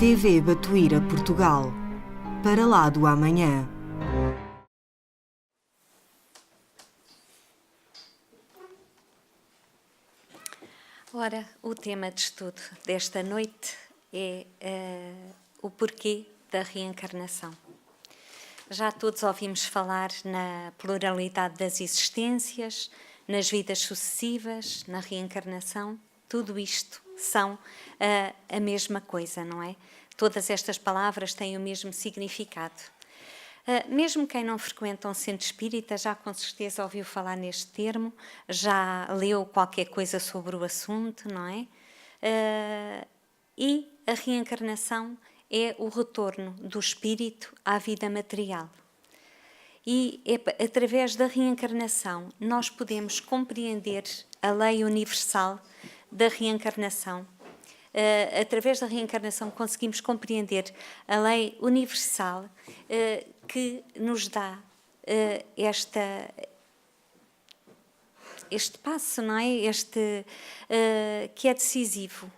TV Batuíra Portugal, para lá do amanhã. Ora, o tema de estudo desta noite é o porquê da reencarnação. Já todos ouvimos falar na pluralidade das existências, nas vidas sucessivas, na reencarnação. Tudo isto são a mesma coisa, não é? Todas estas palavras têm o mesmo significado. Mesmo quem não frequenta um centro espírita já com certeza ouviu falar neste termo, já leu qualquer coisa sobre o assunto, não é? E a reencarnação é o retorno do espírito à vida material. E é através da reencarnação nós podemos compreender a lei universal da reencarnação. Através da reencarnação conseguimos compreender a lei universal que nos dá este passo, não é? Que é decisivo,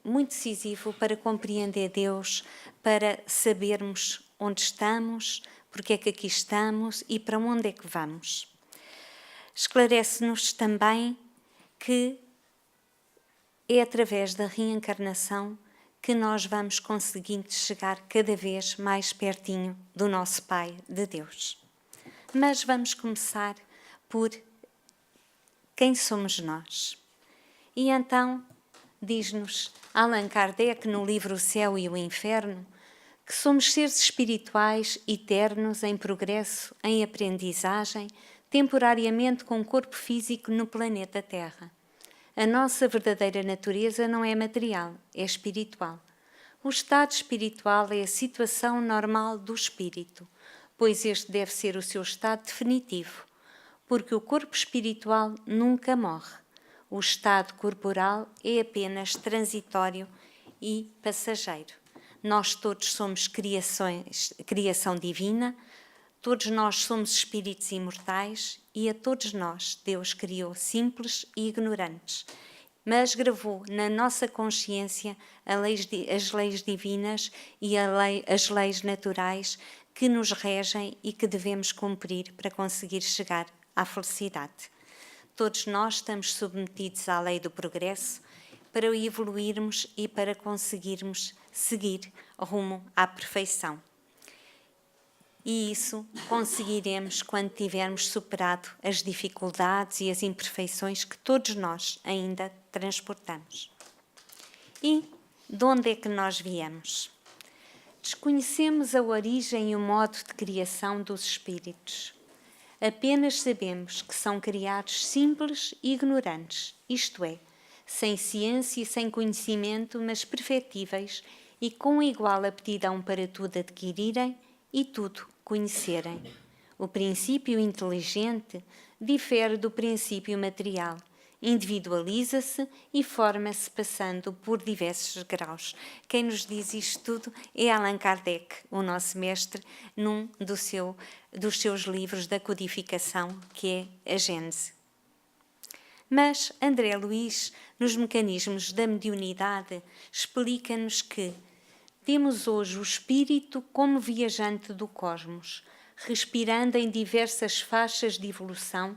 muito decisivo para compreender Deus, para sabermos onde estamos, porque é que aqui estamos e para onde é que vamos. Esclarece-nos também que é através da reencarnação que nós vamos conseguindo chegar cada vez mais pertinho do nosso Pai, de Deus. Mas vamos começar por quem somos nós. E então diz-nos Allan Kardec no livro O Céu e o Inferno que somos seres espirituais eternos em progresso, em aprendizagem, temporariamente com um corpo físico no planeta Terra. A nossa verdadeira natureza não é material, é espiritual. O estado espiritual é a situação normal do espírito, pois este deve ser o seu estado definitivo, porque o corpo espiritual nunca morre. O estado corporal é apenas transitório e passageiro. Nós todos somos criação divina, todos nós somos espíritos imortais e a todos nós Deus criou simples e ignorantes, mas gravou na nossa consciência as leis divinas e as leis naturais que nos regem e que devemos cumprir para conseguir chegar à felicidade. Todos nós estamos submetidos à lei do progresso para evoluirmos e para conseguirmos seguir rumo à perfeição. E isso conseguiremos quando tivermos superado as dificuldades e as imperfeições que todos nós ainda transportamos. E de onde é que nós viemos? Desconhecemos a origem e o modo de criação dos espíritos. Apenas sabemos que são criados simples e ignorantes, isto é, sem ciência e sem conhecimento, mas perfectíveis e com igual aptidão para tudo adquirirem e tudo conhecerem. O princípio inteligente difere do princípio material, individualiza-se e forma-se passando por diversos graus. Quem nos diz isto tudo é Allan Kardec, o nosso mestre, num dos seus livros da codificação, que é a Gênese. Mas André Luiz, nos mecanismos da mediunidade, explica-nos que temos hoje o espírito como viajante do cosmos, respirando em diversas faixas de evolução,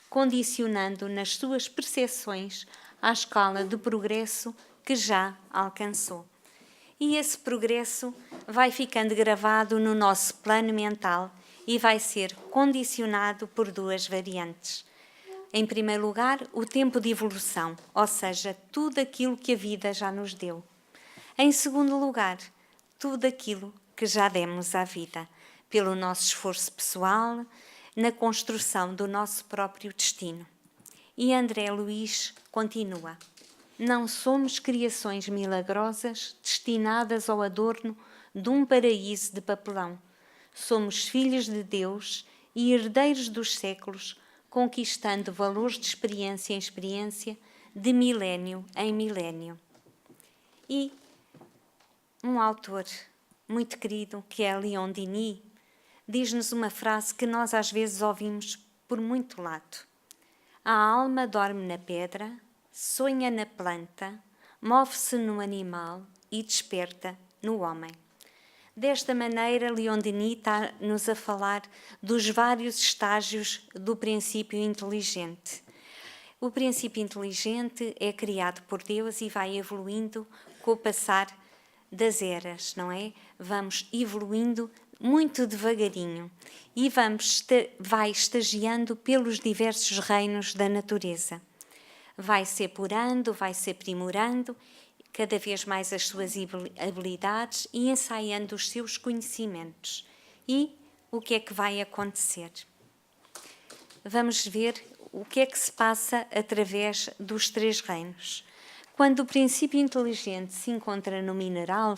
condicionando nas suas percepções à escala de progresso que já alcançou. E esse progresso vai ficando gravado no nosso plano mental e vai ser condicionado por duas variantes. Em primeiro lugar, o tempo de evolução, ou seja, tudo aquilo que a vida já nos deu. Em segundo lugar, tudo aquilo que já demos à vida, pelo nosso esforço pessoal, na construção do nosso próprio destino. E André Luiz continua: não somos criações milagrosas destinadas ao adorno de um paraíso de papelão. Somos filhos de Deus e herdeiros dos séculos, conquistando valores de experiência em experiência, de milénio em milénio. E um autor muito querido, que é Leon Denis, diz-nos uma frase que nós às vezes ouvimos por muito lado. A alma dorme na pedra, sonha na planta, move-se no animal e desperta no homem. Desta maneira, Leon Denis está-nos a falar dos vários estágios do princípio inteligente. O princípio inteligente é criado por Deus e vai evoluindo com o passar das eras, não é? Vamos evoluindo muito devagarinho e vai estagiando pelos diversos reinos da natureza. Vai se apurando, vai se aprimorando cada vez mais as suas habilidades e ensaiando os seus conhecimentos. E o que é que vai acontecer? Vamos ver o que é que se passa através dos 3 reinos. Quando o princípio inteligente se encontra no mineral,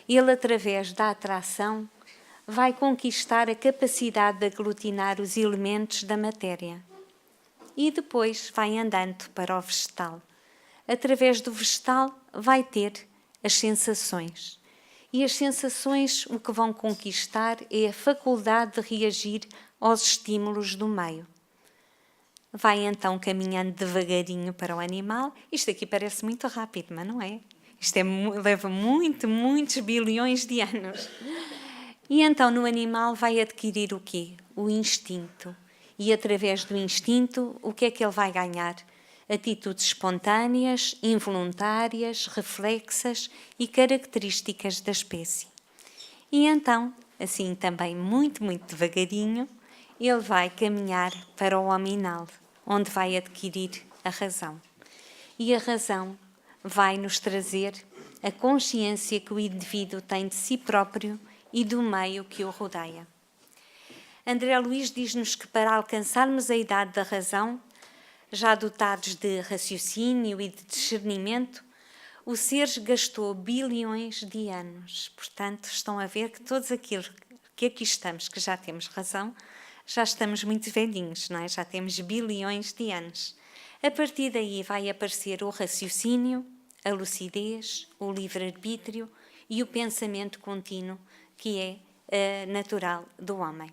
ele, através da atração, vai conquistar a capacidade de aglutinar os elementos da matéria. E depois vai andando para o vegetal. Através do vegetal vai ter as sensações. E as sensações o que vão conquistar é a faculdade de reagir aos estímulos do meio. Vai então caminhando devagarinho para o animal. Isto aqui parece muito rápido, mas não é. Isto leva muitos bilhões de anos. E então no animal vai adquirir o quê? O instinto. E através do instinto, o que é que ele vai ganhar? Atitudes espontâneas, involuntárias, reflexas e características da espécie. E então, assim também muito devagarinho, ele vai caminhar para o hominal, onde vai adquirir a razão. E a razão vai nos trazer a consciência que o indivíduo tem de si próprio e do meio que o rodeia. André Luiz diz-nos que para alcançarmos a idade da razão, já dotados de raciocínio e de discernimento, o ser gastou bilhões de anos. Portanto, estão a ver que todos aqueles que aqui estamos, que já temos razão, já estamos muito velhinhos, não é? Já temos bilhões de anos. A partir daí vai aparecer o raciocínio, a lucidez, o livre-arbítrio e o pensamento contínuo, que é natural do homem.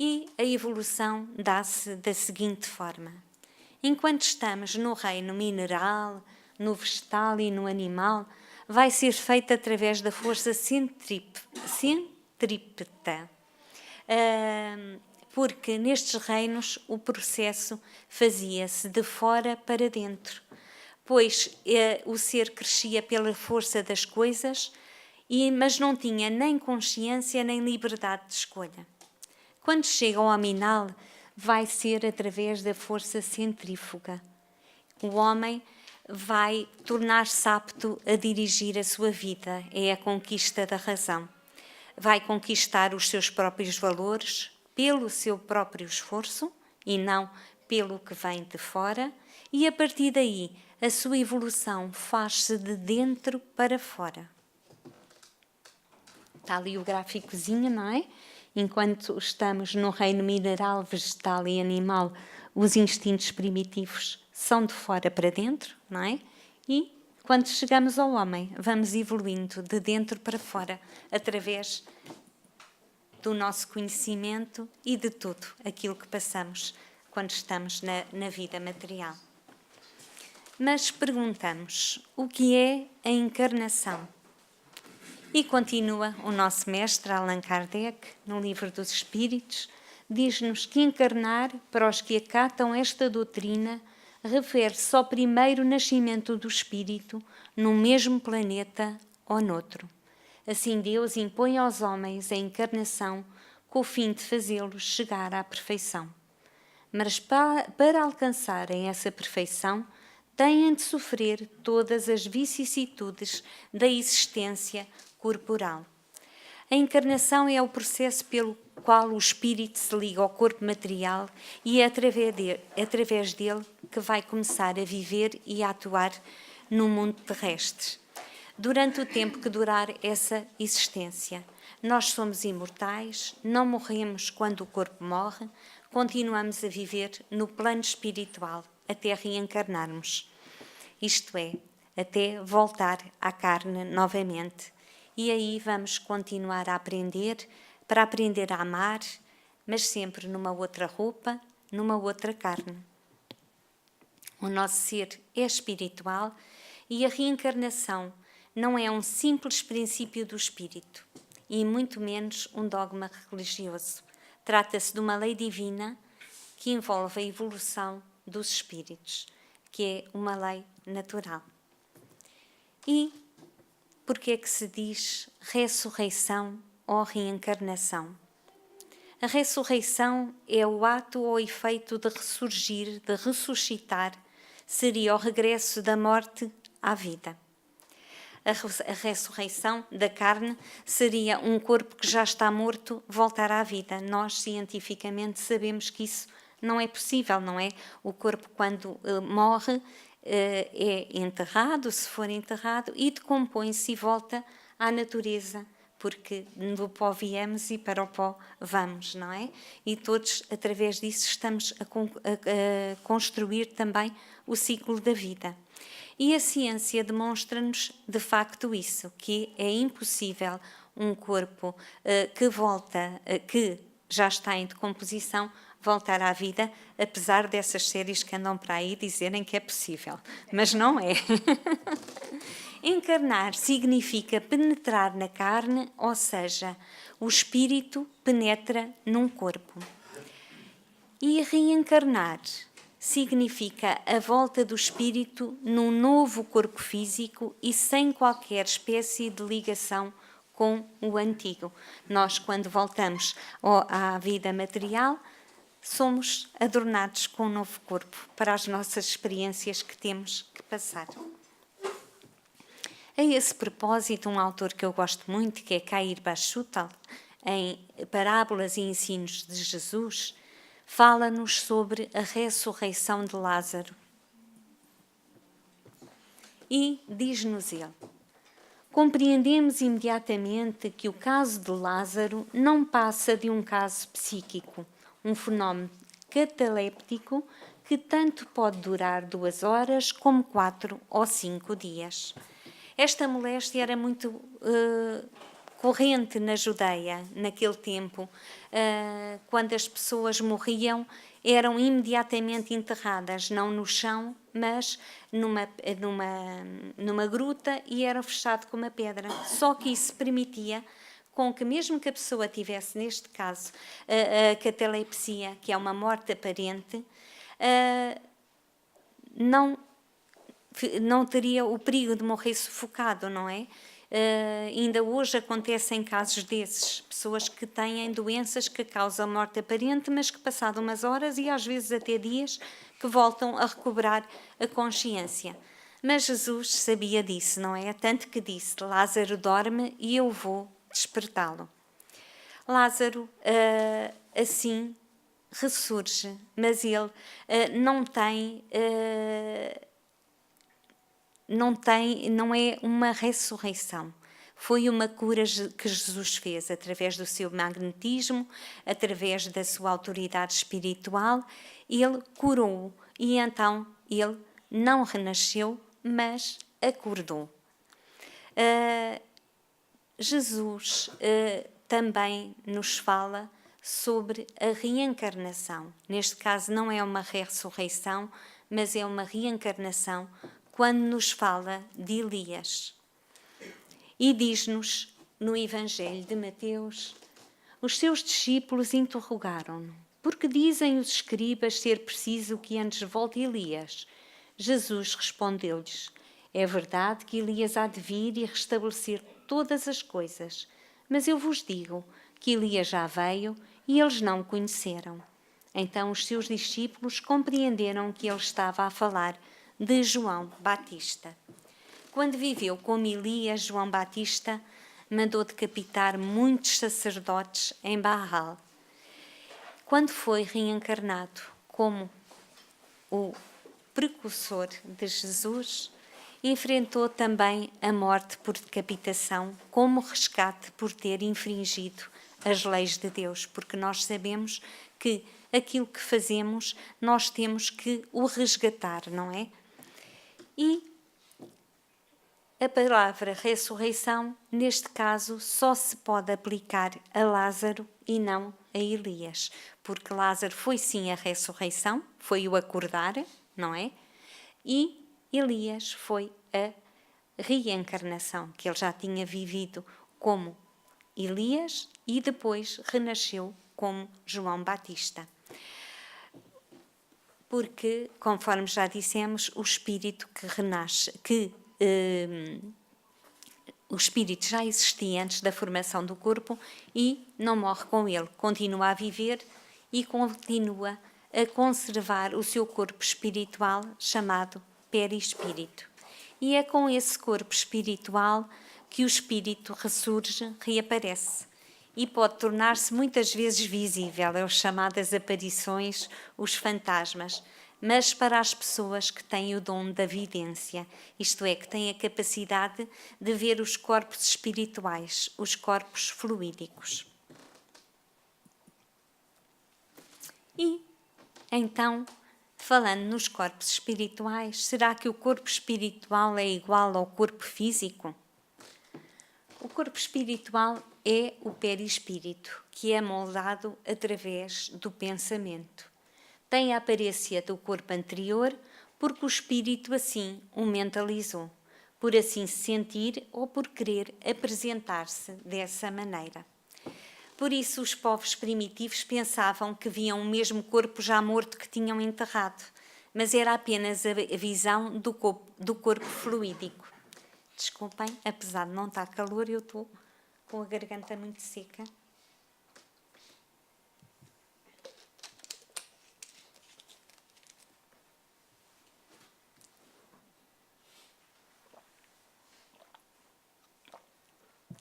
E a evolução dá-se da seguinte forma. Enquanto estamos no reino mineral, no vegetal e no animal, vai ser feita através da força centrípeta. Porque nestes reinos o processo fazia-se de fora para dentro, pois o ser crescia pela força das coisas, mas não tinha nem consciência nem liberdade de escolha. Quando chega ao hominal, vai ser através da força centrífuga. O homem vai tornar-se apto a dirigir a sua vida, é a conquista da razão. Vai conquistar os seus próprios valores pelo seu próprio esforço e não pelo que vem de fora, e a partir daí a sua evolução faz-se de dentro para fora. Está ali o gráficozinho, não é? Enquanto estamos no reino mineral, vegetal e animal, os instintos primitivos são de fora para dentro, não é? E quando chegamos ao homem, vamos evoluindo de dentro para fora, através do nosso conhecimento e de tudo aquilo que passamos quando estamos na vida material. Mas perguntamos, o que é a encarnação? E continua o nosso mestre Allan Kardec, no Livro dos Espíritos, diz-nos que encarnar, para os que acatam esta doutrina, refere-se ao primeiro nascimento do espírito no mesmo planeta ou noutro. Assim Deus impõe aos homens a encarnação com o fim de fazê-los chegar à perfeição. Mas para alcançarem essa perfeição, têm de sofrer todas as vicissitudes da existência corporal. A encarnação é o processo pelo qual o espírito se liga ao corpo material e é através dele que vai começar a viver e a atuar no mundo terrestre. Durante o tempo que durar essa existência, nós somos imortais, não morremos quando o corpo morre, continuamos a viver no plano espiritual até reencarnarmos. Isto é, até voltar à carne novamente. E aí vamos continuar a aprender, para aprender a amar, mas sempre numa outra roupa, numa outra carne. O nosso ser é espiritual e a reencarnação não é um simples princípio do espírito e muito menos um dogma religioso. Trata-se de uma lei divina que envolve a evolução dos espíritos, que é uma lei natural. E por que é que se diz ressurreição ou reencarnação? A ressurreição é o ato ou efeito de ressurgir, de ressuscitar, seria o regresso da morte à vida. A ressurreição da carne seria um corpo que já está morto voltar à vida. Nós, cientificamente, sabemos que isso não é possível, não é? O corpo, quando morre, é enterrado, se for enterrado, e decompõe-se e volta à natureza, porque do pó viemos e para o pó vamos, não é? E todos, através disso, estamos a construir também o ciclo da vida. E a ciência demonstra-nos, de facto, isso, que é impossível um corpo que já está em decomposição, voltar à vida, apesar dessas séries que andam para aí dizerem que é possível. Mas não é. Encarnar significa penetrar na carne, ou seja, o espírito penetra num corpo. E reencarnar significa a volta do espírito num novo corpo físico e sem qualquer espécie de ligação com o antigo. Nós, quando voltamos à vida material, somos adornados com um novo corpo para as nossas experiências que temos que passar. A esse propósito, um autor que eu gosto muito, que é Kair Bashutal, em Parábolas e Ensinos de Jesus, fala-nos sobre a ressurreição de Lázaro. E diz-nos ele: compreendemos imediatamente que o caso de Lázaro não passa de um caso psíquico, um fenómeno cataléptico que tanto pode durar 2 horas como 4 ou 5 dias. Esta moléstia era muito corrente na Judeia, naquele tempo. Quando as pessoas morriam, eram imediatamente enterradas, não no chão, mas numa gruta, e era fechado com uma pedra. Só que isso permitia com que, mesmo que a pessoa tivesse, neste caso, a catalepsia, que é uma morte aparente, não teria o perigo de morrer sufocado, não é? Ainda hoje acontecem casos desses, pessoas que têm doenças que causam morte aparente, mas que passado umas horas e às vezes até dias, que voltam a recobrar a consciência. Mas Jesus sabia disso, não é? Tanto que disse: Lázaro dorme e eu vou despertá-lo. Lázaro, assim, ressurge, mas ele não é uma ressurreição. Foi uma cura que Jesus fez através do seu magnetismo, através da sua autoridade espiritual. Ele curou e então ele não renasceu, mas acordou. Jesus também nos fala sobre a reencarnação. Neste caso não é uma ressurreição, mas é uma reencarnação, quando nos fala de Elias. E diz-nos no Evangelho de Mateus: os seus discípulos interrogaram-no: por que dizem os escribas ser preciso que antes volte Elias? Jesus respondeu-lhes: é verdade que Elias há de vir e restabelecer todas as coisas, mas eu vos digo que Elias já veio e eles não o conheceram. Então os seus discípulos compreenderam que ele estava a falar de João Batista. Quando viveu como Elias, João Batista mandou decapitar muitos sacerdotes em Baal. Quando foi reencarnado como o precursor de Jesus, enfrentou também a morte por decapitação como resgate por ter infringido as leis de Deus, porque nós sabemos que aquilo que fazemos nós temos que o resgatar, não é? E a palavra ressurreição, neste caso, só se pode aplicar a Lázaro e não a Elias, porque Lázaro foi sim a ressurreição, foi o acordar, não é? E Elias foi reencarnação, que ele já tinha vivido como Elias e depois renasceu como João Batista. Porque, conforme já dissemos, o espírito que renasce, o espírito já existia antes da formação do corpo e não morre com ele, continua a viver e continua a conservar o seu corpo espiritual chamado perispírito. E é com esse corpo espiritual que o espírito ressurge, reaparece e pode tornar-se muitas vezes visível, é as chamadas aparições, os fantasmas, mas para as pessoas que têm o dom da vidência, isto é, que têm a capacidade de ver os corpos espirituais, os corpos fluídicos. E, então, falando nos corpos espirituais, será que o corpo espiritual é igual ao corpo físico? O corpo espiritual é o perispírito, que é moldado através do pensamento. Tem a aparência do corpo anterior porque o espírito assim o mentalizou, por assim se sentir ou por querer apresentar-se dessa maneira. Por isso os povos primitivos pensavam que viam o mesmo corpo já morto que tinham enterrado, mas era apenas a visão do corpo fluídico. Desculpem, apesar de não estar calor, eu estou com a garganta muito seca.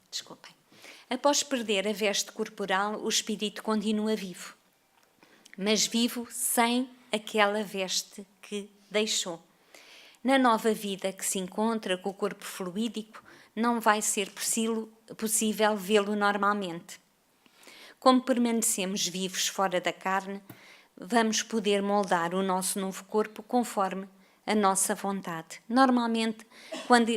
Desculpem. Após perder a veste corporal, o espírito continua vivo, mas vivo sem aquela veste que deixou. Na nova vida que se encontra com o corpo fluídico, não vai ser possível vê-lo normalmente. Como permanecemos vivos fora da carne, vamos poder moldar o nosso novo corpo conforme a nossa vontade. Normalmente, quando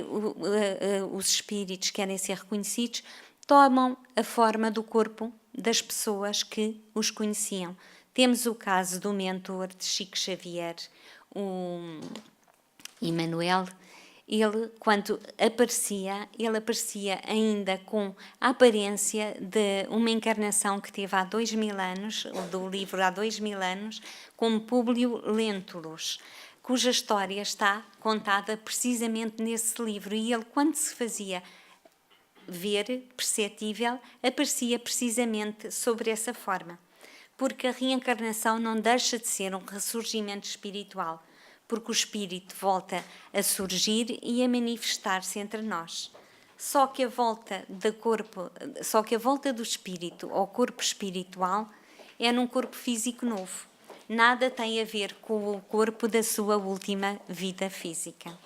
os espíritos querem ser reconhecidos, tomam a forma do corpo das pessoas que os conheciam. Temos o caso do mentor de Chico Xavier, o Emmanuel. Ele, quando aparecia, ele aparecia ainda com a aparência de uma encarnação que teve há 2000 anos, do livro há 2000 anos, como Públio Lentulus, cuja história está contada precisamente nesse livro. E ele, quando se fazia ver, perceptível, aparecia precisamente sobre essa forma. Porque a reencarnação não deixa de ser um ressurgimento espiritual, porque o espírito volta a surgir e a manifestar-se entre nós. Só que a volta do espírito ao corpo espiritual é num corpo físico novo. Nada tem a ver com o corpo da sua última vida física.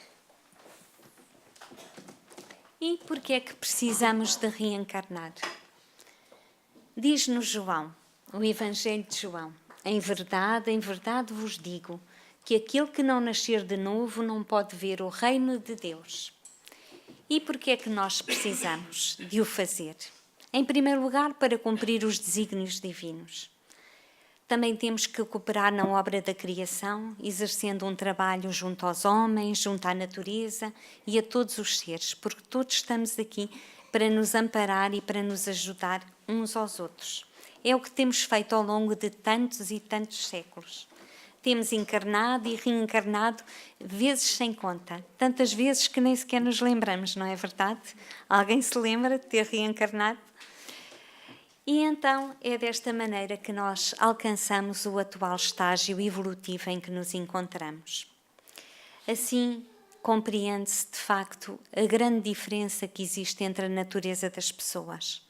E por que é que precisamos de reencarnar? Diz-nos João, o Evangelho de João: em verdade vos digo, que aquele que não nascer de novo não pode ver o reino de Deus. E por que é que nós precisamos de o fazer? Em primeiro lugar, para cumprir os desígnios divinos. Também temos que cooperar na obra da criação, exercendo um trabalho junto aos homens, junto à natureza e a todos os seres, porque todos estamos aqui para nos amparar e para nos ajudar uns aos outros. É o que temos feito ao longo de tantos e tantos séculos. Temos encarnado e reencarnado vezes sem conta, tantas vezes que nem sequer nos lembramos, não é verdade? Alguém se lembra de ter reencarnado? E então é desta maneira que nós alcançamos o atual estágio evolutivo em que nos encontramos. Assim, compreende-se de facto a grande diferença que existe entre a natureza das pessoas.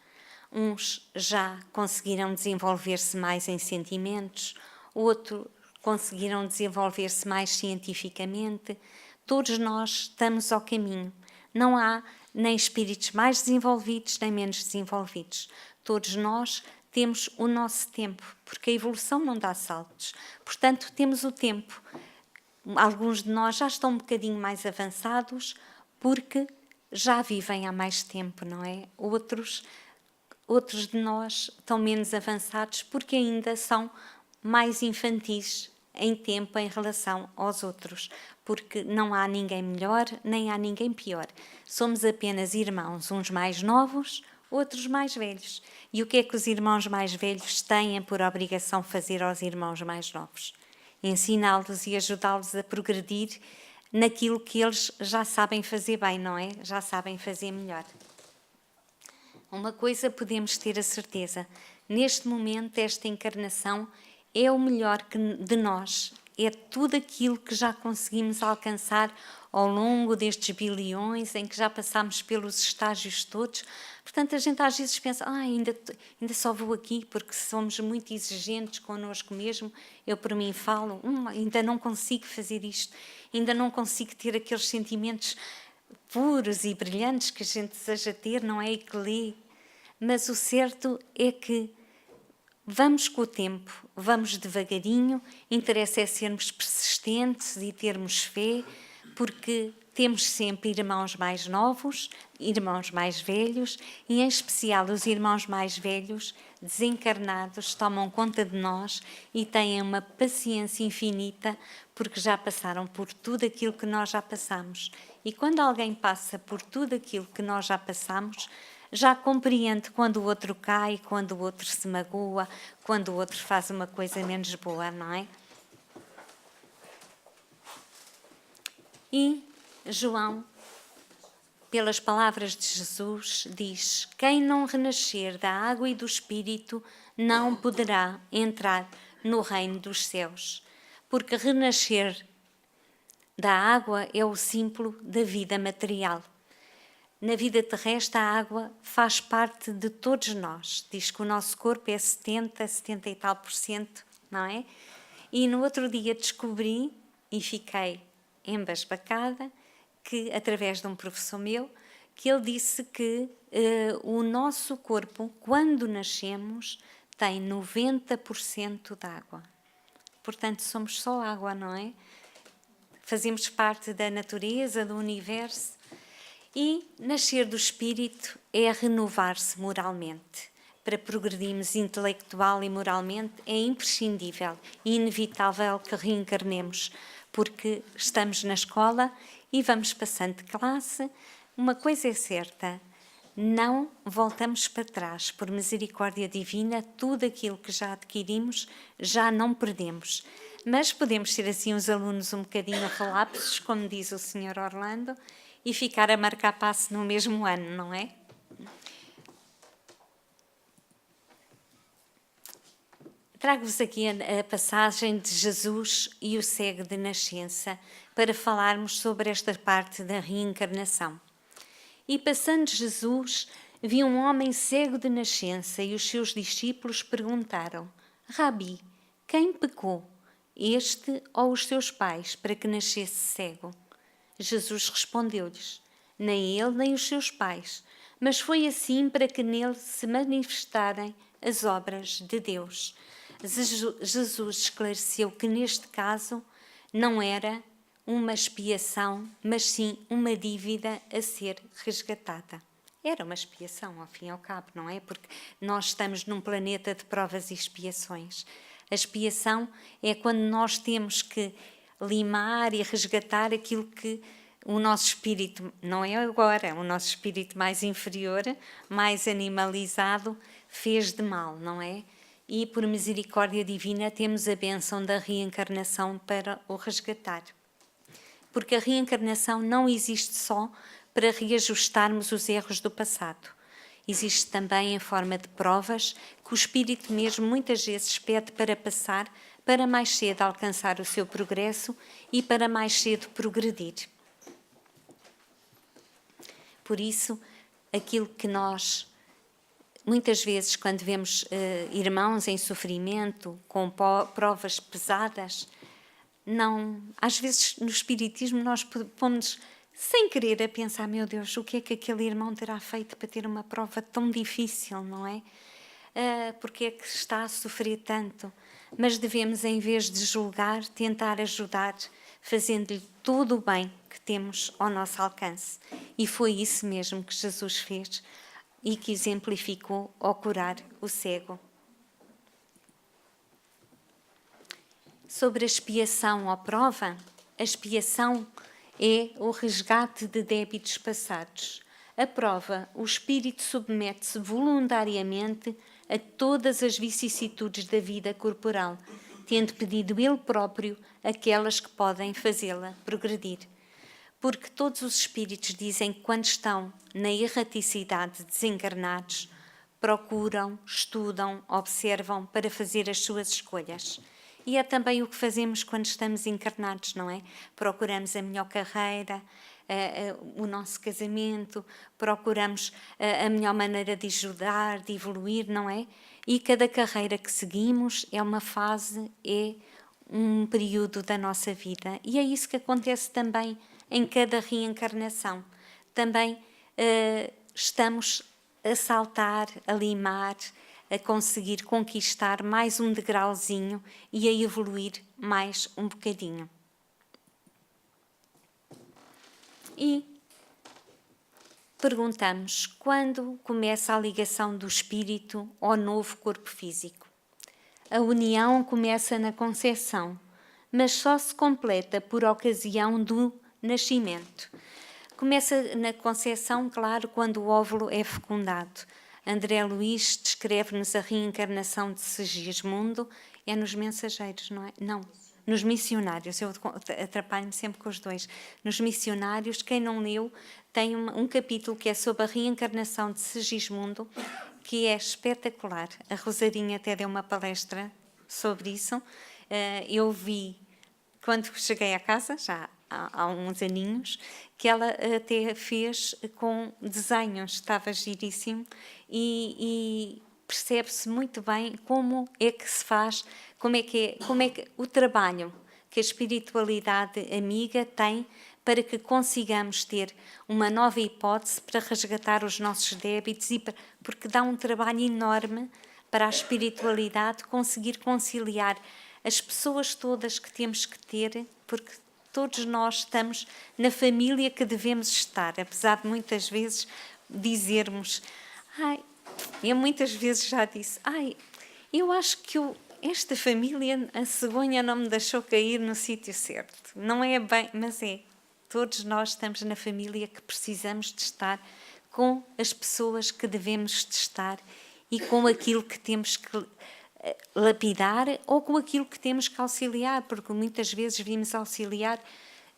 Uns já conseguiram desenvolver-se mais em sentimentos, outros conseguiram desenvolver-se mais cientificamente. Todos nós estamos ao caminho. Não há nem espíritos mais desenvolvidos nem menos desenvolvidos. Todos nós temos o nosso tempo, porque a evolução não dá saltos. Portanto, temos o tempo. Alguns de nós já estão um bocadinho mais avançados porque já vivem há mais tempo, não é? Outros de nós estão menos avançados porque ainda são mais infantis em tempo em relação aos outros. porque não há ninguém melhor, nem há ninguém pior. Somos apenas irmãos, uns mais novos, outros mais velhos. E o que é que os irmãos mais velhos têm por obrigação fazer aos irmãos mais novos? Ensiná-los e ajudá-los a progredir naquilo que eles já sabem fazer bem, não é? Já sabem fazer melhor. Uma coisa podemos ter a certeza, neste momento esta encarnação é o melhor de nós, é tudo aquilo que já conseguimos alcançar ao longo destes bilhões, em que já passámos pelos estágios todos. Portanto, a gente às vezes pensa, ainda só vou aqui porque somos muito exigentes connosco mesmo. Eu por mim falo, ainda não consigo fazer isto, ainda não consigo ter aqueles sentimentos puros e brilhantes que a gente deseja ter, não é? E que lê. Mas o certo é que vamos com o tempo, vamos devagarinho, interessa é sermos persistentes e termos fé, porque temos sempre irmãos mais novos, irmãos mais velhos, e em especial os irmãos mais velhos, desencarnados, tomam conta de nós e têm uma paciência infinita, porque já passaram por tudo aquilo que nós já passamos. E quando alguém passa por tudo aquilo que nós já passamos, já compreende quando o outro cai, quando o outro se magoa, quando o outro faz uma coisa menos boa, não é? E João, pelas palavras de Jesus, diz: quem não renascer da água e do Espírito não poderá entrar no reino dos céus. Porque renascer da água é o símbolo da vida material. Na vida terrestre, a água faz parte de todos nós. Diz que o nosso corpo é 70 e tal %, não é? E no outro dia descobri, e fiquei embasbacada, que através de um professor meu, que ele disse que o nosso corpo, quando nascemos, tem 90% de água. Portanto, somos só água, não é? Fazemos parte da natureza, do universo. E nascer do espírito é renovar-se moralmente. Para progredirmos intelectual e moralmente é imprescindível e inevitável que reencarnemos, porque estamos na escola e vamos passando de classe. Uma coisa é certa, não voltamos para trás. Por misericórdia divina, tudo aquilo que já adquirimos já não perdemos. Mas podemos ser assim os alunos um bocadinho relapsos, como diz o Sr. Orlando, e ficar a marcar passo no mesmo ano, não é? Trago-vos aqui a passagem de Jesus e o cego de nascença para falarmos sobre esta parte da reencarnação. E passando Jesus, viu um homem cego de nascença e os seus discípulos perguntaram: Rabi, quem pecou, este ou os seus pais, para que nascesse cego? Jesus respondeu-lhes: nem ele nem os seus pais, mas foi assim para que nele se manifestarem as obras de Deus. Jesus esclareceu que neste caso não era uma expiação, mas sim uma dívida a ser resgatada. Era uma expiação, ao fim e ao cabo, não é? Porque nós estamos num planeta de provas e expiações. A expiação é quando nós temos que limar e resgatar aquilo que o nosso espírito, não é agora, o nosso espírito mais inferior, mais animalizado, fez de mal, não é? E por misericórdia divina temos a bênção da reencarnação para o resgatar. Porque a reencarnação não existe só para reajustarmos os erros do passado. Existe também em forma de provas que o espírito mesmo muitas vezes pede para passar, para mais cedo alcançar o seu progresso e para mais cedo progredir. Por isso, aquilo que nós, muitas vezes, quando vemos irmãos em sofrimento, com provas pesadas, não, às vezes no Espiritismo nós pomos sem querer a pensar, meu Deus, o que é que aquele irmão terá feito para ter uma prova tão difícil, não é? Porque é que está a sofrer tanto? Mas devemos, em vez de julgar, tentar ajudar, fazendo-lhe todo o bem que temos ao nosso alcance. E foi isso mesmo que Jesus fez e que exemplificou ao curar o cego. Sobre a expiação ou prova, A expiação é o resgate de débitos passados. A prova, o espírito submete-se voluntariamente a todas as vicissitudes da vida corporal, tendo pedido ele próprio aquelas que podem fazê-la progredir. Porque todos os espíritos dizem que quando estão na erraticidade desencarnados, procuram, estudam, observam para fazer as suas escolhas. E é também o que fazemos quando estamos encarnados, não é? Procuramos a melhor carreira, o nosso casamento, procuramos a melhor maneira de ajudar, de evoluir, não é? E cada carreira que seguimos é uma fase, é um período da nossa vida. E é isso que acontece também em cada reencarnação. Também estamos a saltar, a limar, a conseguir conquistar mais um degrauzinho e a evoluir mais um bocadinho. E perguntamos quando começa a ligação do espírito ao novo corpo físico. A união começa na concepção, mas só se completa por ocasião do nascimento. Começa na concepção, claro, quando o óvulo é fecundado. André Luiz descreve-nos a reencarnação de Segismundo, é nos mensageiros, não é? Não, nos missionários, eu atrapalho-me sempre com os dois. Nos missionários, quem não leu, tem um capítulo que é sobre a reencarnação de Segismundo, que é espetacular. A Rosarinha até deu uma palestra sobre isso. Eu vi, quando cheguei à casa, já há uns aninhos, que ela até fez com desenhos, estava giríssimo, e percebe-se muito bem como é que se faz, como é que o trabalho que a espiritualidade amiga tem para que consigamos ter uma nova hipótese para resgatar os nossos débitos, porque dá um trabalho enorme para a espiritualidade conseguir conciliar as pessoas todas que temos que ter, porque todos nós estamos na família que devemos estar, apesar de muitas vezes dizermos, eu muitas vezes já disse, eu acho que esta família, a cegonha não me deixou cair no sítio certo. Não é bem, mas é. Todos nós estamos na família que precisamos de estar com as pessoas que devemos de estar e com aquilo que temos que lapidar ou com aquilo que temos que auxiliar, porque muitas vezes vimos auxiliar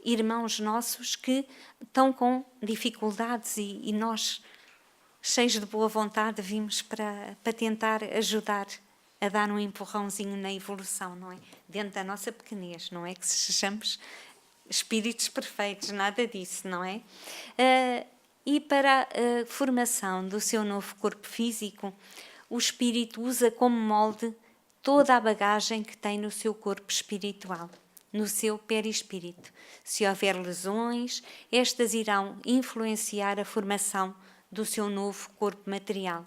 irmãos nossos que estão com dificuldades e nós, cheios de boa vontade, vimos para tentar ajudar a dar um empurrãozinho na evolução, não é? Dentro da nossa pequenez, não é que sejamos espíritos perfeitos, nada disso, não é? E para a formação do seu novo corpo físico, o espírito usa como molde toda a bagagem que tem no seu corpo espiritual, no seu perispírito. Se houver lesões, estas irão influenciar a formação do seu novo corpo material.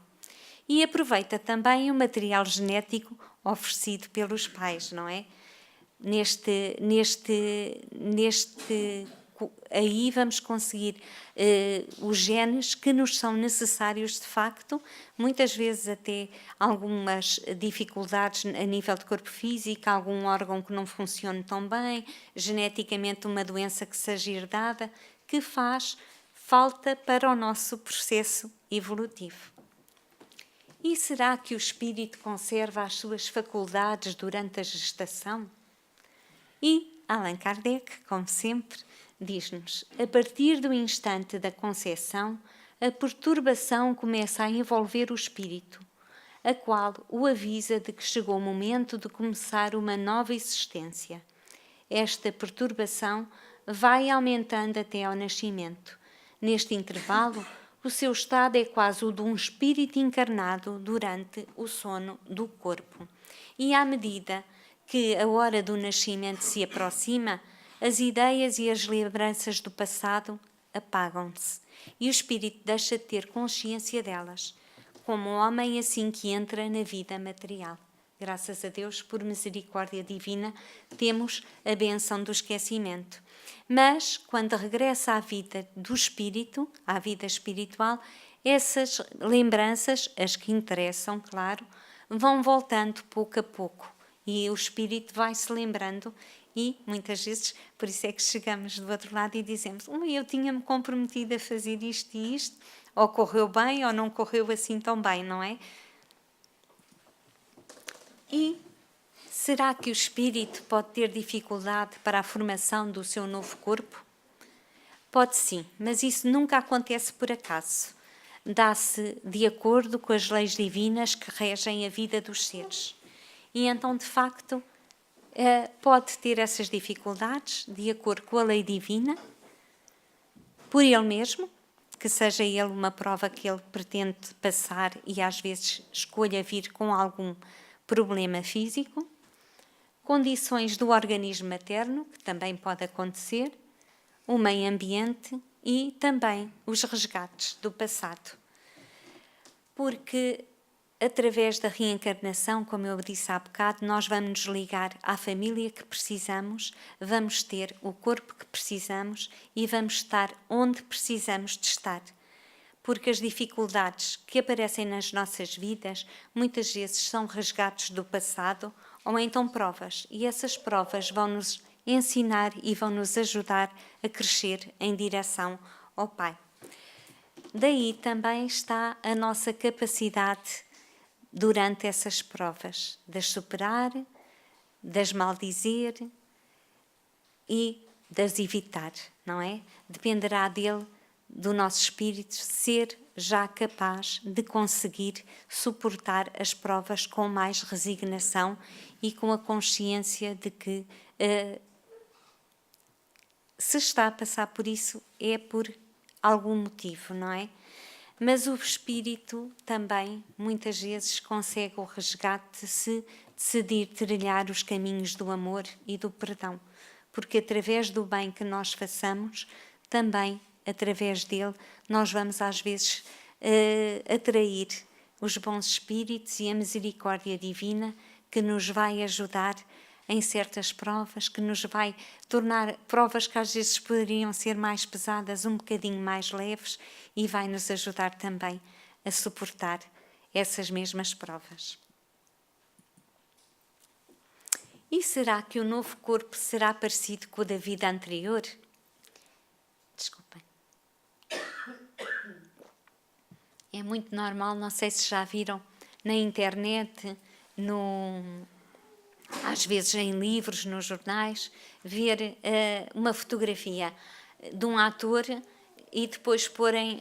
E aproveita também o material genético oferecido pelos pais, não é? Aí vamos conseguir os genes que nos são necessários de facto, muitas vezes até algumas dificuldades a nível de corpo físico, algum órgão que não funcione tão bem, geneticamente uma doença que seja herdada, que faz falta para o nosso processo evolutivo. E será que o espírito conserva as suas faculdades durante a gestação? E Allan Kardec, como sempre, diz-nos, a partir do instante da concepção, a perturbação começa a envolver o espírito, a qual o avisa de que chegou o momento de começar uma nova existência. Esta perturbação vai aumentando até ao nascimento. Neste intervalo, o seu estado é quase o de um espírito encarnado durante o sono do corpo. E à medida que a hora do nascimento se aproxima, as ideias e as lembranças do passado apagam-se e o espírito deixa de ter consciência delas, como o homem assim que entra na vida material. Graças a Deus, por misericórdia divina, temos a bênção do esquecimento. Mas, quando regressa à vida do espírito, à vida espiritual, essas lembranças, as que interessam, claro, vão voltando pouco a pouco. E o espírito vai se lembrando E, muitas vezes, por isso é que chegamos do outro lado e dizemos: eu tinha-me comprometido a fazer isto e isto, ou correu bem ou não correu assim tão bem, não é? E será que o espírito pode ter dificuldade para a formação do seu novo corpo? Pode sim, mas isso nunca acontece por acaso. Dá-se de acordo com as leis divinas que regem a vida dos seres. E então, de facto, pode ter essas dificuldades de acordo com a lei divina, por ele mesmo, que seja ele uma prova que ele pretende passar e às vezes escolha vir com algum problema físico, condições do organismo materno, que também pode acontecer, o meio ambiente e também os resgates do passado. Porque através da reencarnação, como eu disse há bocado, nós vamos nos ligar à família que precisamos, vamos ter o corpo que precisamos e vamos estar onde precisamos de estar. Porque as dificuldades que aparecem nas nossas vidas muitas vezes são resgates do passado ou então provas. E essas provas vão nos ensinar e vão nos ajudar a crescer em direção ao Pai. Daí também está a nossa capacidade durante essas provas, de as superar, de as maldizer e de as evitar, não é? Dependerá dele, do nosso espírito, ser já capaz de conseguir suportar as provas com mais resignação e com a consciência de que se está a passar por isso é por algum motivo, não é? Mas o espírito também, muitas vezes, consegue o resgate se decidir trilhar os caminhos do amor e do perdão. Porque através do bem que nós façamos, também, através dele, nós vamos às vezes atrair os bons espíritos e a misericórdia divina que nos vai ajudar em certas provas, que nos vai tornar provas que às vezes poderiam ser mais pesadas, um bocadinho mais leves, e vai nos ajudar também a suportar essas mesmas provas. E será que o novo corpo será parecido com o da vida anterior? Desculpem. É muito normal, não sei se já viram na internet, às vezes em livros, nos jornais, ver uma fotografia de um ator e depois porem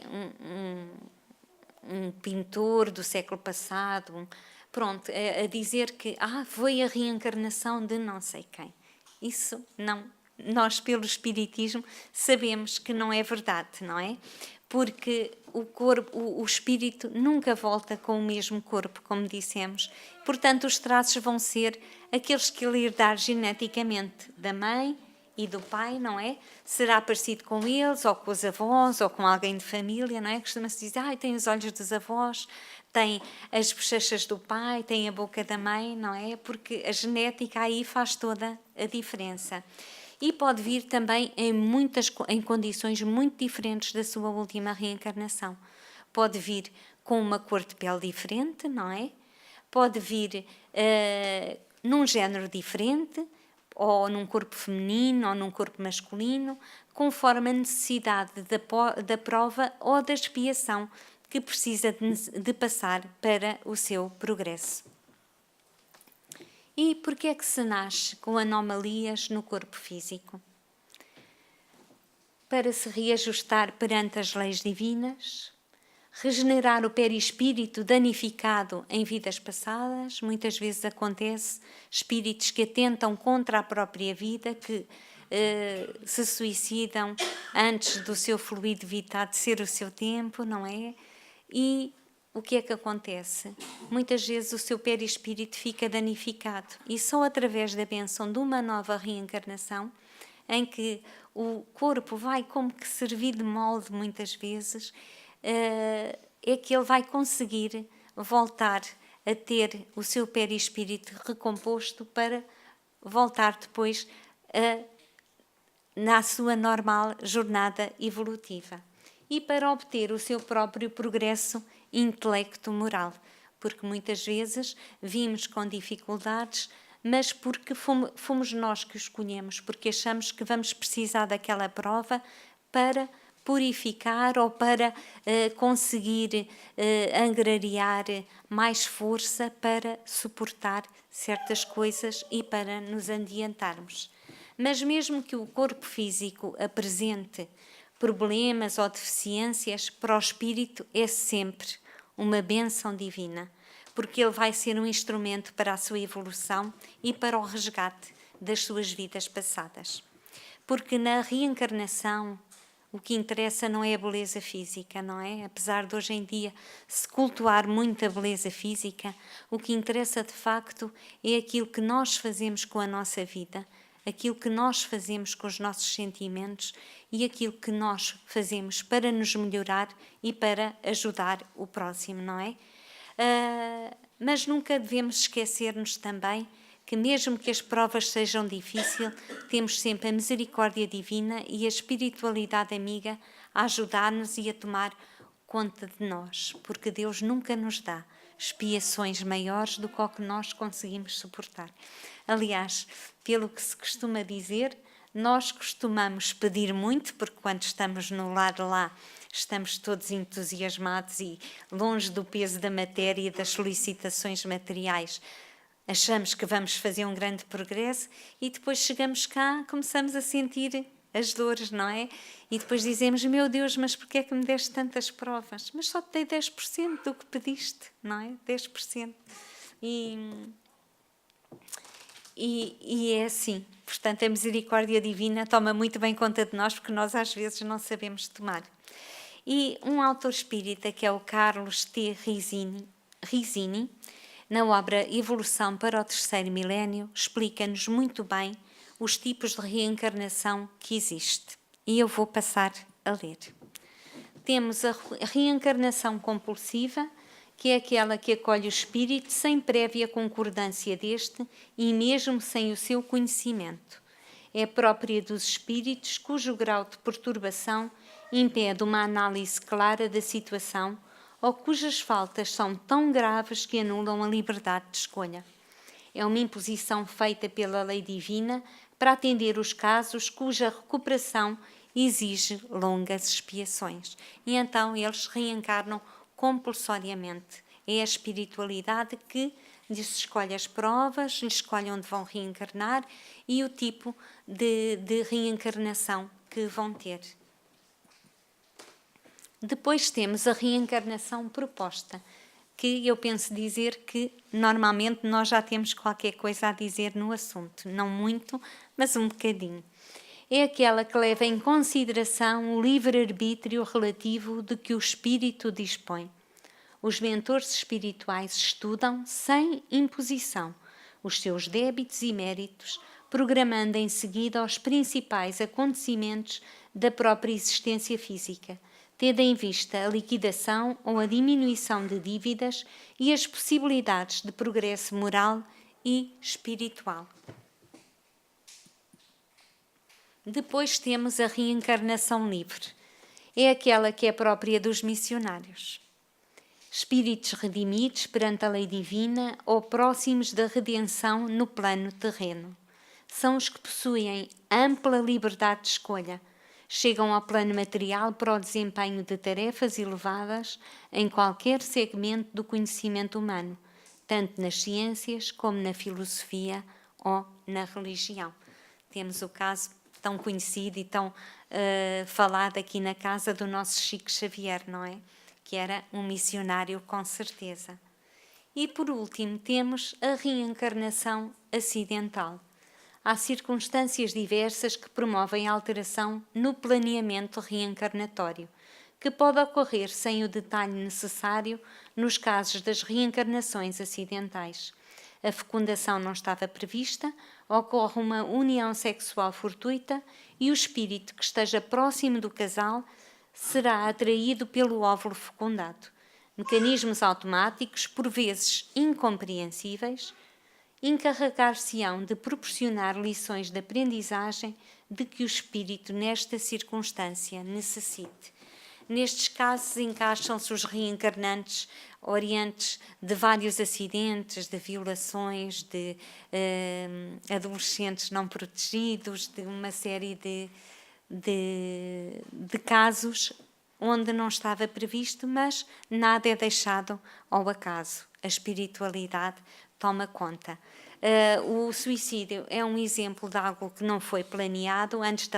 um pintor do século passado, pronto, a dizer que foi a reencarnação de não sei quem. Isso não, nós pelo Espiritismo sabemos que não é verdade, não é? Porque o corpo, o espírito nunca volta com o mesmo corpo, como dissemos. Portanto, os traços vão ser aqueles que ele herdar geneticamente da mãe e do pai, não é? Será parecido com eles, ou com os avós, ou com alguém de família, não é? Costuma-se dizer, tem os olhos dos avós, tem as bochechas do pai, tem a boca da mãe, não é? Porque a genética aí faz toda a diferença. E pode vir também em condições muito diferentes da sua última reencarnação. Pode vir com uma cor de pele diferente, não é? Pode vir num género diferente, ou num corpo feminino, ou num corpo masculino, conforme a necessidade da prova ou da expiação que precisa de passar para o seu progresso. E por que é que se nasce com anomalias no corpo físico? Para se reajustar perante as leis divinas, regenerar o perispírito danificado em vidas passadas. Muitas vezes acontece espíritos que atentam contra a própria vida, que se suicidam antes do seu fluido vital de ser o seu tempo, não é? E o que é que acontece? Muitas vezes o seu perispírito fica danificado e só através da bênção de uma nova reencarnação, em que o corpo vai como que servir de molde muitas vezes, é que ele vai conseguir voltar a ter o seu perispírito recomposto para voltar depois na sua normal jornada evolutiva e para obter o seu próprio progresso intelecto-moral, porque muitas vezes vimos com dificuldades mas porque fomos nós que o escolhemos, porque achamos que vamos precisar daquela prova para purificar ou para conseguir angariar mais força para suportar certas coisas e para nos adiantarmos. Mas mesmo que o corpo físico apresente problemas ou deficiências, para o espírito é sempre uma bênção divina, porque ele vai ser um instrumento para a sua evolução e para o resgate das suas vidas passadas. Porque na reencarnação o que interessa não é a beleza física, não é? Apesar de hoje em dia se cultuar muito a beleza física, o que interessa de facto é aquilo que nós fazemos com a nossa vida, aquilo que nós fazemos com os nossos sentimentos e aquilo que nós fazemos para nos melhorar e para ajudar o próximo, não é? Mas nunca devemos esquecer-nos também que mesmo que as provas sejam difíceis, temos sempre a misericórdia divina e a espiritualidade amiga a ajudar-nos e a tomar conta de nós, porque Deus nunca nos dá expiações maiores do que o que nós conseguimos suportar. Aliás, pelo que se costuma dizer, nós costumamos pedir muito, porque quando estamos no lado lá, estamos todos entusiasmados e longe do peso da matéria e das solicitações materiais. Achamos que vamos fazer um grande progresso e depois chegamos cá, começamos a sentir as dores, não é? E depois dizemos, meu Deus, mas porquê é que me deste tantas provas? Mas só te dei 10% do que pediste, não é? 10%. E é assim. Portanto, a misericórdia divina toma muito bem conta de nós, porque nós às vezes não sabemos tomar. E um autor espírita, que é o Carlos T. Rizzini, na obra Evolução para o Terceiro Milénio, explica-nos muito bem os tipos de reencarnação que existe. E eu vou passar a ler. Temos a reencarnação compulsiva, que é aquela que acolhe o espírito sem prévia concordância deste e mesmo sem o seu conhecimento. É própria dos espíritos cujo grau de perturbação impede uma análise clara da situação ou cujas faltas são tão graves que anulam a liberdade de escolha. É uma imposição feita pela lei divina para atender os casos cuja recuperação exige longas expiações. E então eles reencarnam compulsoriamente. É a espiritualidade que lhes escolhe as provas, lhes escolhe onde vão reencarnar e o tipo de reencarnação que vão ter. Depois temos a reencarnação proposta, que eu penso dizer que normalmente nós já temos qualquer coisa a dizer no assunto. Não muito, mas um bocadinho. É aquela que leva em consideração o livre-arbítrio relativo de que o espírito dispõe. Os mentores espirituais estudam, sem imposição, os seus débitos e méritos, programando em seguida os principais acontecimentos da própria existência física, tendo em vista a liquidação ou a diminuição de dívidas e as possibilidades de progresso moral e espiritual. Depois temos a reencarnação livre. É aquela que é própria dos missionários. Espíritos redimidos perante a lei divina ou próximos da redenção no plano terreno. São os que possuem ampla liberdade de escolha. Chegam ao plano material para o desempenho de tarefas elevadas em qualquer segmento do conhecimento humano, tanto nas ciências como na filosofia ou na religião. Temos o caso tão conhecido e tão falado aqui na casa do nosso Chico Xavier, não é? Que era um missionário com certeza. E por último temos a reencarnação acidental. Há circunstâncias diversas que promovem a alteração no planeamento reencarnatório, que pode ocorrer sem o detalhe necessário nos casos das reencarnações acidentais. A fecundação não estava prevista, ocorre uma união sexual fortuita e o espírito que esteja próximo do casal será atraído pelo óvulo fecundado. Mecanismos automáticos, por vezes incompreensíveis, encarregar-se-ão de proporcionar lições de aprendizagem de que o espírito nesta circunstância necessite. Nestes casos encaixam-se os reencarnantes orientes de vários acidentes, de violações, de adolescentes não protegidos, de uma série de casos onde não estava previsto, mas nada é deixado ao acaso. A espiritualidade toma conta. O suicídio é um exemplo de algo que não foi planeado antes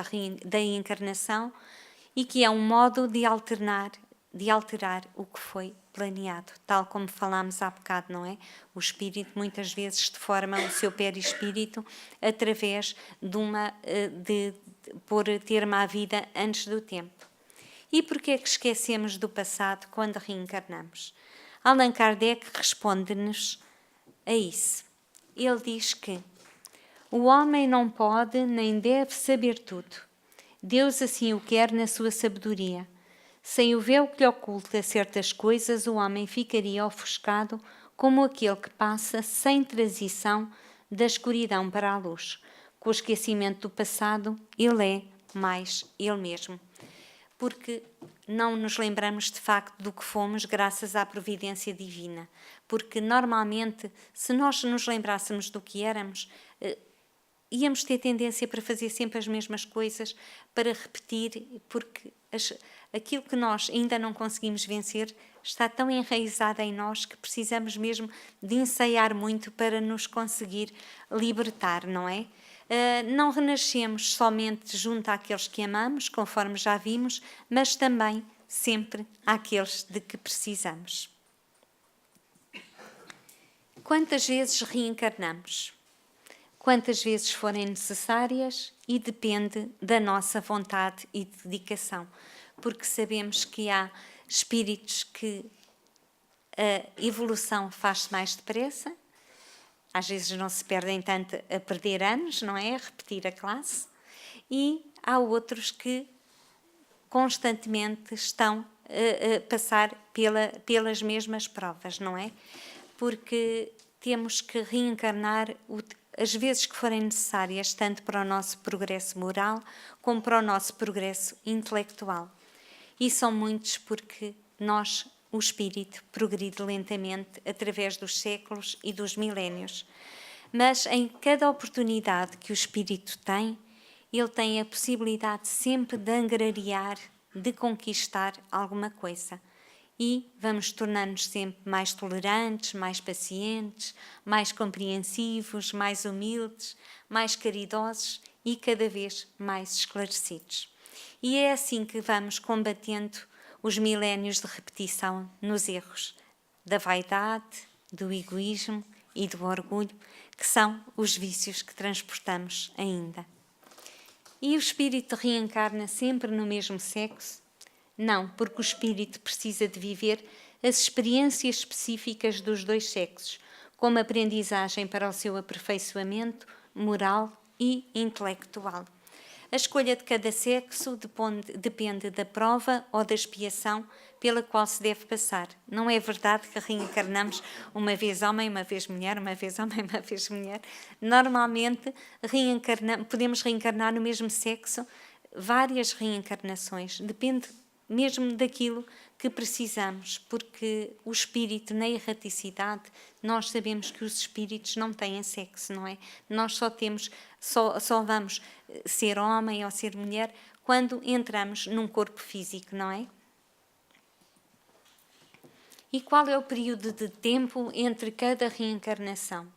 da encarnação e que é um modo de alterar o que foi planeado, tal como falámos há bocado, não é? O espírito muitas vezes deforma o seu perispírito através por ter uma vida antes do tempo. E porquê é que esquecemos do passado quando reencarnamos? Allan Kardec responde-nos a isso. Ele diz que o homem não pode nem deve saber tudo. Deus assim o quer na sua sabedoria. Sem o véu que lhe oculta certas coisas, o homem ficaria ofuscado como aquele que passa sem transição da escuridão para a luz. Com o esquecimento do passado, ele é mais ele mesmo. Porque não nos lembramos de facto do que fomos graças à providência divina. Porque normalmente, se nós nos lembrássemos do que éramos, íamos ter tendência para fazer sempre as mesmas coisas, para repetir, porque aquilo que nós ainda não conseguimos vencer está tão enraizado em nós que precisamos mesmo de ensaiar muito para nos conseguir libertar, não é? Não renascemos somente junto àqueles que amamos, conforme já vimos, mas também sempre àqueles de que precisamos. Quantas vezes reencarnamos? Quantas vezes forem necessárias e depende da nossa vontade e dedicação, porque sabemos que há espíritos que a evolução faz-se mais depressa. Às vezes não se perdem tanto a perder anos, não é? A repetir a classe. E há outros que constantemente estão a passar pelas mesmas provas, não é? Porque temos que reencarnar as vezes que forem necessárias, tanto para o nosso progresso moral como para o nosso progresso intelectual. E são muitos porque o espírito progride lentamente através dos séculos e dos milénios. Mas em cada oportunidade que o espírito tem, ele tem a possibilidade sempre de angariar, de conquistar alguma coisa. E vamos tornar-nos sempre mais tolerantes, mais pacientes, mais compreensivos, mais humildes, mais caridosos e cada vez mais esclarecidos. E é assim que vamos combatendo os milénios de repetição nos erros da vaidade, do egoísmo e do orgulho, que são os vícios que transportamos ainda. E o espírito reencarna sempre no mesmo sexo? Não, porque o espírito precisa de viver as experiências específicas dos dois sexos, como aprendizagem para o seu aperfeiçoamento moral e intelectual. A escolha de cada sexo depende da prova ou da expiação pela qual se deve passar. Não é verdade que reencarnamos uma vez homem, uma vez mulher, uma vez homem, uma vez mulher. Normalmente podemos reencarnar no mesmo sexo várias reencarnações. Depende mesmo daquilo que precisamos, porque o espírito, na erraticidade, nós sabemos que os espíritos não têm sexo, não é? Nós só vamos ser homem ou ser mulher quando entramos num corpo físico, não é? E qual é o período de tempo entre cada reencarnação?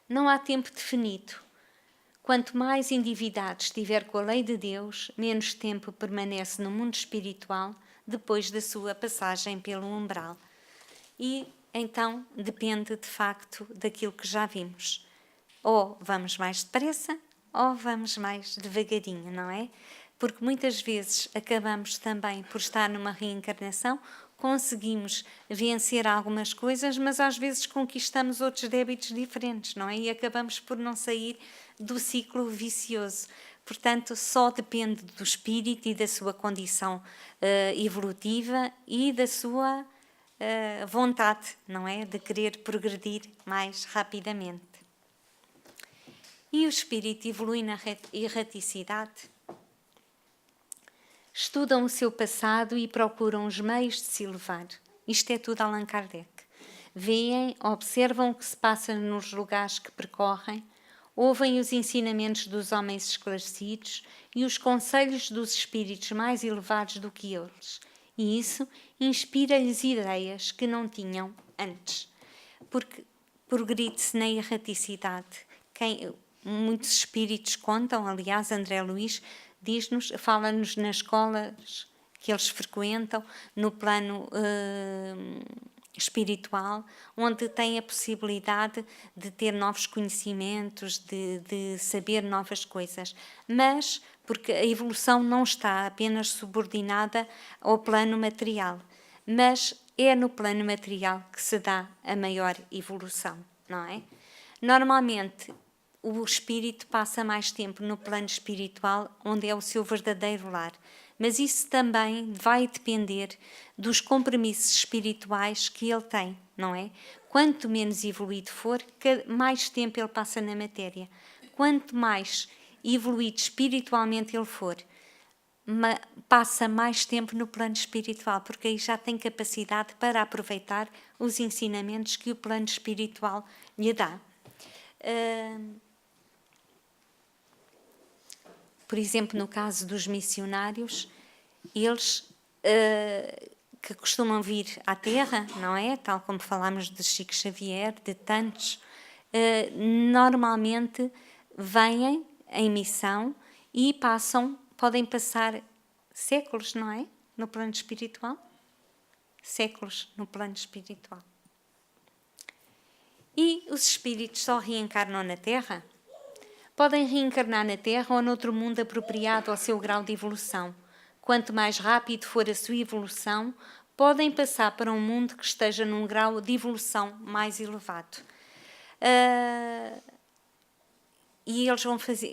Não há tempo definido. Quanto mais endividado estiver com a lei de Deus, menos tempo permanece no mundo espiritual depois da sua passagem pelo umbral. E então depende de facto daquilo que já vimos. Ou vamos mais depressa ou vamos mais devagarinho, não é? Porque muitas vezes acabamos também por estar numa reencarnação, conseguimos vencer algumas coisas, mas às vezes conquistamos outros débitos diferentes, não é? E acabamos por não sair do ciclo vicioso. Portanto, só depende do espírito e da sua condição evolutiva e da sua vontade, não é? De querer progredir mais rapidamente. E o espírito evolui na erraticidade? estudam o seu passado e procuram os meios de se elevar. Isto é tudo Allan Kardec. Veem, observam o que se passa nos lugares que percorrem, ouvem os ensinamentos dos homens esclarecidos e os conselhos dos espíritos mais elevados do que eles, e isso inspira-lhes ideias que não tinham antes. Porque progride-se na erraticidade. Muitos espíritos contam, aliás, André Luís diz-nos, fala-nos nas escolas que eles frequentam, no plano espiritual, onde têm a possibilidade de ter novos conhecimentos, de saber novas coisas, mas porque a evolução não está apenas subordinada ao plano material, mas é no plano material que se dá a maior evolução, não é? Normalmente, o espírito passa mais tempo no plano espiritual, onde é o seu verdadeiro lar, mas isso também vai depender dos compromissos espirituais que ele tem, não é? Quanto menos evoluído for, mais tempo ele passa na matéria. Quanto mais evoluído espiritualmente ele for, passa mais tempo no plano espiritual, porque aí já tem capacidade para aproveitar os ensinamentos que o plano espiritual lhe dá. Por exemplo, no caso dos missionários, eles que costumam vir à Terra, não é? Tal como falámos de Chico Xavier, de tantos, normalmente vêm em missão e podem passar séculos, não é? No plano espiritual. Séculos no plano espiritual. E os espíritos só reencarnam na Terra? Podem reencarnar na Terra ou noutro mundo apropriado ao seu grau de evolução. Quanto mais rápido for a sua evolução, podem passar para um mundo que esteja num grau de evolução mais elevado. E eles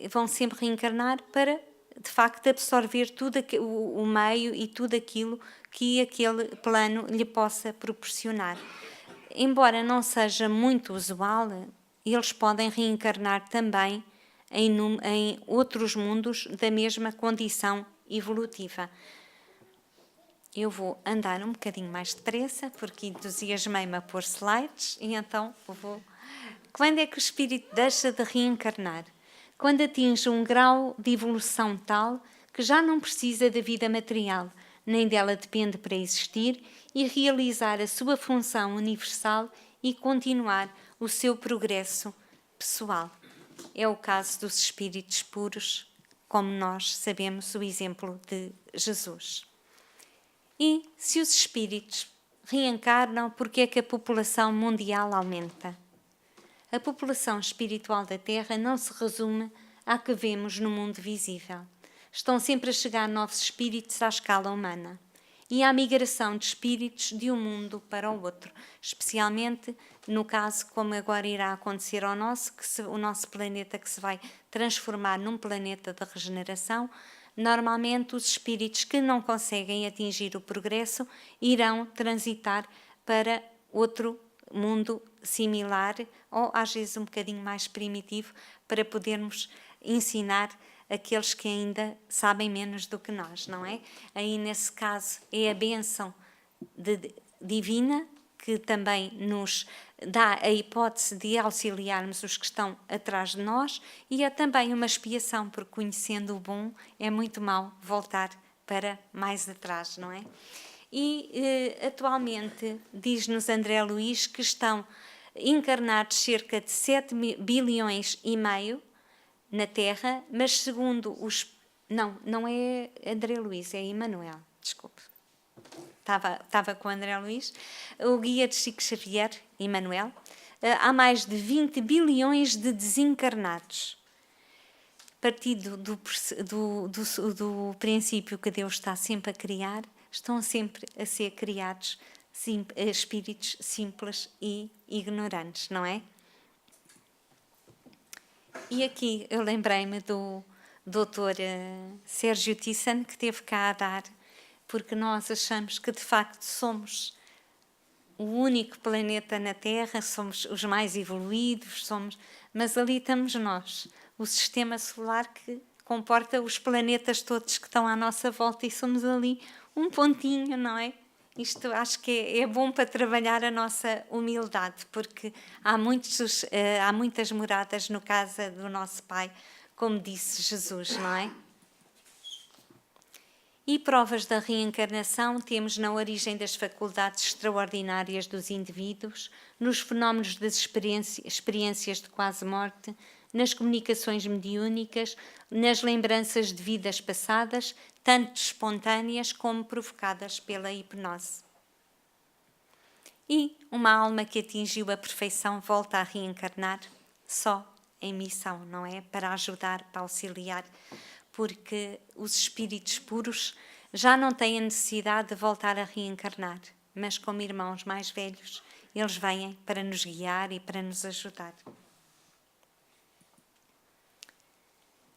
vão sempre reencarnar para, de facto, absorver tudo o meio e tudo aquilo que aquele plano lhe possa proporcionar. Embora não seja muito usual, eles podem reencarnar também em outros mundos da mesma condição evolutiva. Eu vou andar um bocadinho mais depressa, porque entusiasmei-me a pôr slides, e então vou... Quando é que o espírito deixa de reencarnar? Quando atinge um grau de evolução tal que já não precisa da vida material, nem dela depende para existir e realizar a sua função universal e continuar o seu progresso pessoal. É o caso dos espíritos puros, como nós sabemos o exemplo de Jesus. E se os espíritos reencarnam, porque é que a população mundial aumenta? A população espiritual da Terra não se resume à que vemos no mundo visível. Estão sempre a chegar novos espíritos à escala humana. E há migração de espíritos de um mundo para o outro, especialmente no caso, como agora irá acontecer ao nosso, o nosso planeta que se vai transformar num planeta de regeneração. Normalmente os espíritos que não conseguem atingir o progresso irão transitar para outro mundo similar ou às vezes um bocadinho mais primitivo, para podermos ensinar aqueles que ainda sabem menos do que nós, não é? Aí, nesse caso, é a bênção divina que também nos dá a hipótese de auxiliarmos os que estão atrás de nós, e é também uma expiação, porque conhecendo o bom é muito mau voltar para mais atrás, não é? E atualmente diz-nos André Luís que estão encarnados cerca de 7 bilhões e meio na Terra, mas segundo os... Não é André Luís, é Emmanuel, desculpe. Estava com André Luís. O guia de Chico Xavier, Emmanuel, há mais de 20 bilhões de desencarnados. Partindo do princípio que Deus está sempre a criar, estão sempre a ser criados espíritos simples e ignorantes, não é? E aqui eu lembrei-me do Dr. Sérgio Thyssen, que teve cá a dar, porque nós achamos que de facto somos o único planeta na Terra, somos os mais evoluídos, mas ali estamos nós, o sistema solar que comporta os planetas todos que estão à nossa volta e somos ali um pontinho, não é? Isto acho que é bom para trabalhar a nossa humildade, porque há muitas moradas no casa do nosso Pai, como disse Jesus, não é? E provas da reencarnação temos na origem das faculdades extraordinárias dos indivíduos, nos fenómenos das experiências de quase morte, nas comunicações mediúnicas, nas lembranças de vidas passadas, tanto espontâneas como provocadas pela hipnose. E uma alma que atingiu a perfeição volta a reencarnar só em missão, não é? Para ajudar, para auxiliar, porque os espíritos puros já não têm a necessidade de voltar a reencarnar, mas como irmãos mais velhos, eles vêm para nos guiar e para nos ajudar.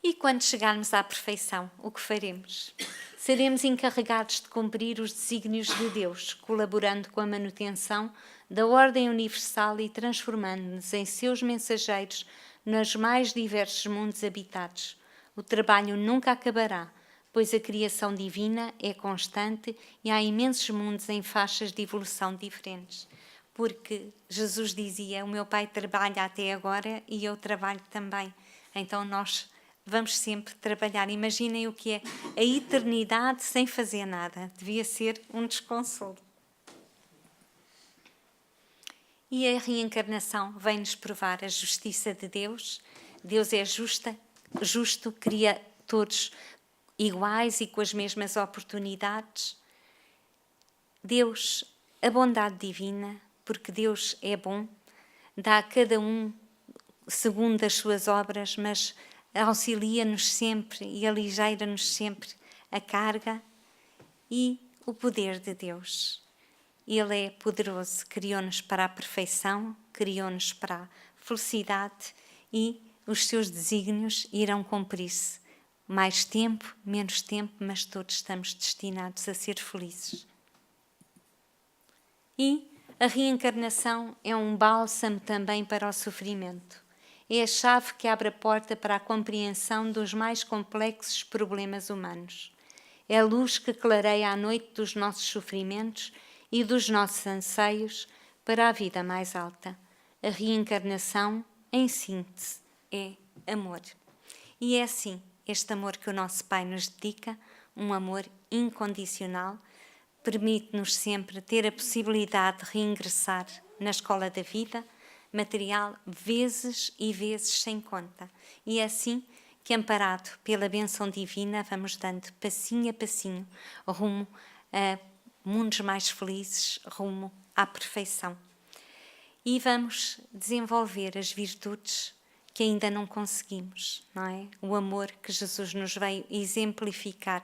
E quando chegarmos à perfeição, o que faremos? Seremos encarregados de cumprir os desígnios de Deus, colaborando com a manutenção da ordem universal e transformando-nos em seus mensageiros nos mais diversos mundos habitados. O trabalho nunca acabará, pois a criação divina é constante e há imensos mundos em faixas de evolução diferentes. Porque Jesus dizia, o meu Pai trabalha até agora e eu trabalho também. Então nós vamos sempre trabalhar. Imaginem o que é a eternidade sem fazer nada. Devia ser um desconsolo. E a reencarnação vem-nos provar a justiça de Deus. Deus é justo, cria todos iguais e com as mesmas oportunidades. Deus, a bondade divina, porque Deus é bom, dá a cada um segundo as suas obras, mas auxilia-nos sempre e aligeira-nos sempre a carga, e o poder de Deus. Ele é poderoso, criou-nos para a perfeição, criou-nos para a felicidade e os seus desígnios irão cumprir-se. Mais tempo, menos tempo, mas todos estamos destinados a ser felizes. E a reencarnação é um bálsamo também para o sofrimento. É a chave que abre a porta para a compreensão dos mais complexos problemas humanos. É a luz que clareia a noite dos nossos sofrimentos e dos nossos anseios para a vida mais alta. A reencarnação, em síntese, é amor. E é assim, este amor que o nosso Pai nos dedica, um amor incondicional, permite-nos sempre ter a possibilidade de reingressar na escola da vida, material, vezes e vezes sem conta. E é assim que, amparado pela bênção divina, vamos dando passinho a passinho rumo a mundos mais felizes, rumo à perfeição. E vamos desenvolver as virtudes que ainda não conseguimos, não é? O amor que Jesus nos veio exemplificar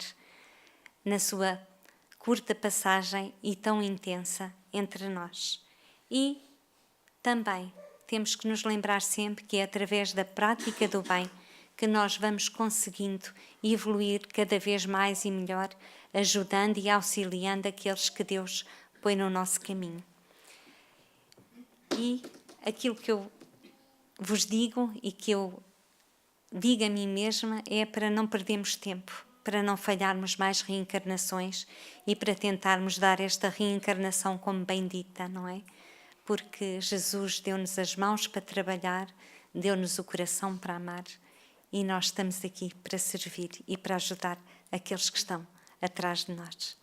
na sua curta passagem e tão intensa entre nós. E também temos que nos lembrar sempre que é através da prática do bem que nós vamos conseguindo evoluir cada vez mais e melhor, ajudando e auxiliando aqueles que Deus põe no nosso caminho. E aquilo que eu vos digo e que eu digo a mim mesma é para não perdermos tempo, para não falharmos mais reencarnações e para tentarmos dar esta reencarnação como bendita, não é? Porque Jesus deu-nos as mãos para trabalhar, deu-nos o coração para amar e nós estamos aqui para servir e para ajudar aqueles que estão atrás de nós.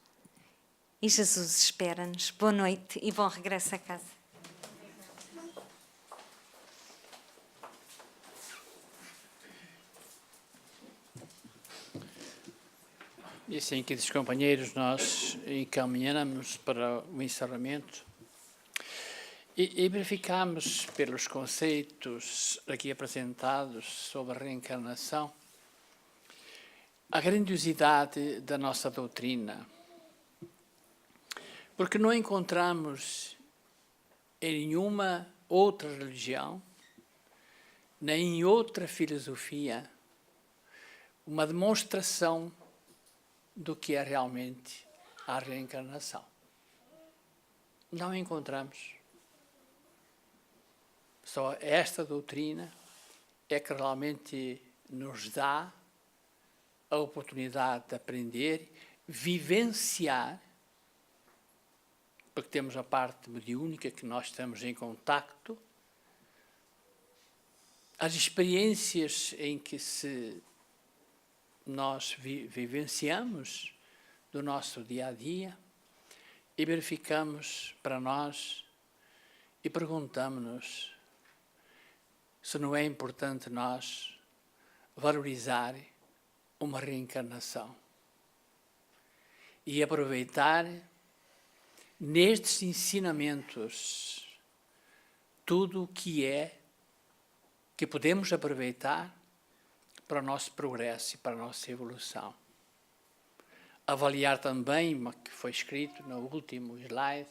E Jesus espera-nos. Boa noite e bom regresso a casa. E assim, queridos companheiros, nós encaminhamos para o encerramento e verificamos pelos conceitos aqui apresentados sobre a reencarnação a grandiosidade da nossa doutrina, porque não encontramos em nenhuma outra religião, nem em outra filosofia, uma demonstração do que é realmente a reencarnação. Não encontramos. Só esta doutrina é que realmente nos dá a oportunidade de aprender, vivenciar, porque temos a parte mediúnica que nós estamos em contacto, as experiências em que nós vivenciamos do nosso dia a dia e verificamos para nós e perguntamos-nos se não é importante nós valorizar uma reencarnação e aproveitar nestes ensinamentos tudo o que podemos aproveitar para o nosso progresso e para a nossa evolução. Avaliar também, o que foi escrito no último slide,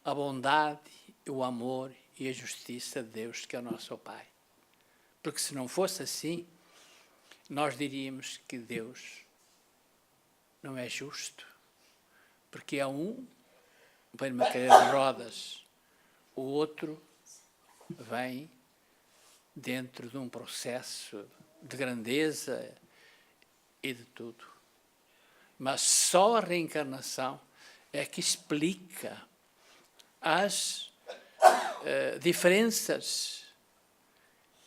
a bondade, o amor e a justiça de Deus, que é o nosso Pai. Porque se não fosse assim, nós diríamos que Deus não é justo, porque um vem numa cadeira de rodas, o outro vem dentro de um processo de grandeza e de tudo. Mas só a reencarnação é que explica as diferenças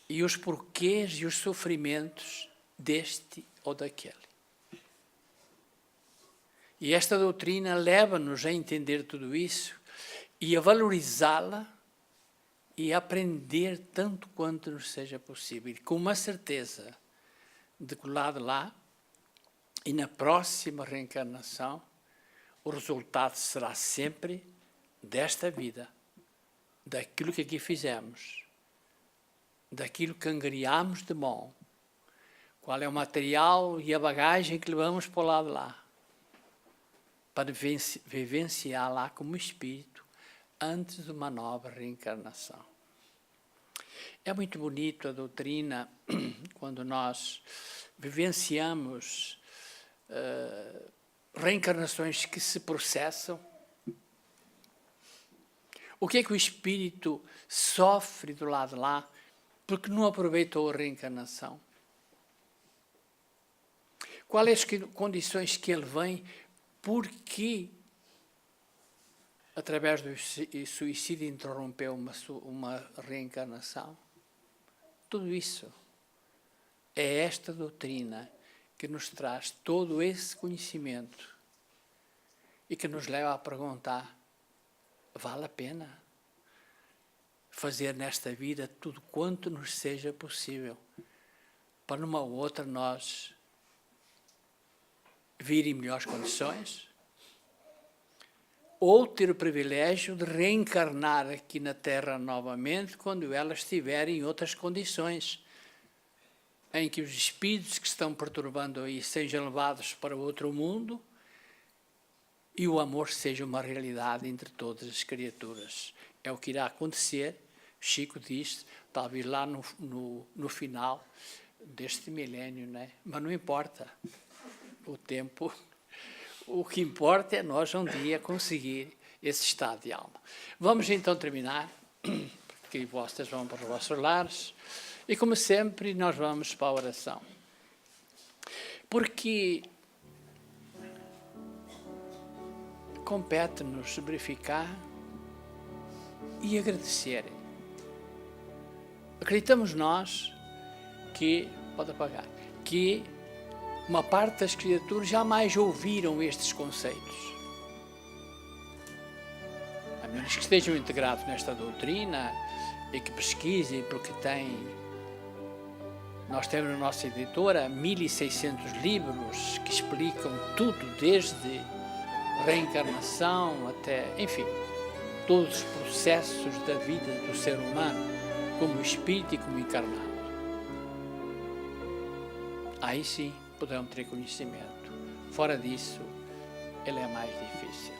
e os porquês e os sofrimentos deste ou daquele. E esta doutrina leva-nos a entender tudo isso e a valorizá-la e a aprender tanto quanto nos seja possível, com uma certeza de que lá de lá e na próxima reencarnação o resultado será sempre desta vida, daquilo que aqui fizemos, daquilo que angariamos de bom, qual é o material e a bagagem que levamos para o lado de lá, para vivenciar lá como espírito antes de uma nova reencarnação. É muito bonito a doutrina quando nós vivenciamos reencarnações que se processam. O que é que o espírito sofre do lado de lá porque não aproveitou a reencarnação? Quais as condições que ele vem porque, através do suicídio, interrompeu uma reencarnação? Tudo isso é esta doutrina que nos traz todo esse conhecimento e que nos leva a perguntar: vale a pena fazer nesta vida tudo quanto nos seja possível para numa outra nós vir em melhores condições? Ou ter o privilégio de reencarnar aqui na Terra novamente quando ela estiver em outras condições, em que os espíritos que estão perturbando aí sejam levados para outro mundo e o amor seja uma realidade entre todas as criaturas. É o que irá acontecer, Chico diz, talvez lá no final deste milénio, né? Mas não importa o tempo. O que importa é nós um dia conseguir esse estado de alma. Vamos então terminar, porque vocês vão para os vossos lares, e como sempre nós vamos para a oração. Porque compete-nos verificar e agradecer. Acreditamos nós que, pode apagar, que uma parte das criaturas jamais ouviram estes conceitos. A menos que estejam integrados nesta doutrina e que pesquisem, porque nós temos na nossa editora 1600 livros que explicam tudo, desde reencarnação até, enfim, todos os processos da vida do ser humano, como espírito e como encarnado. Aí sim poderão ter conhecimento. Fora disso, ele é mais difícil.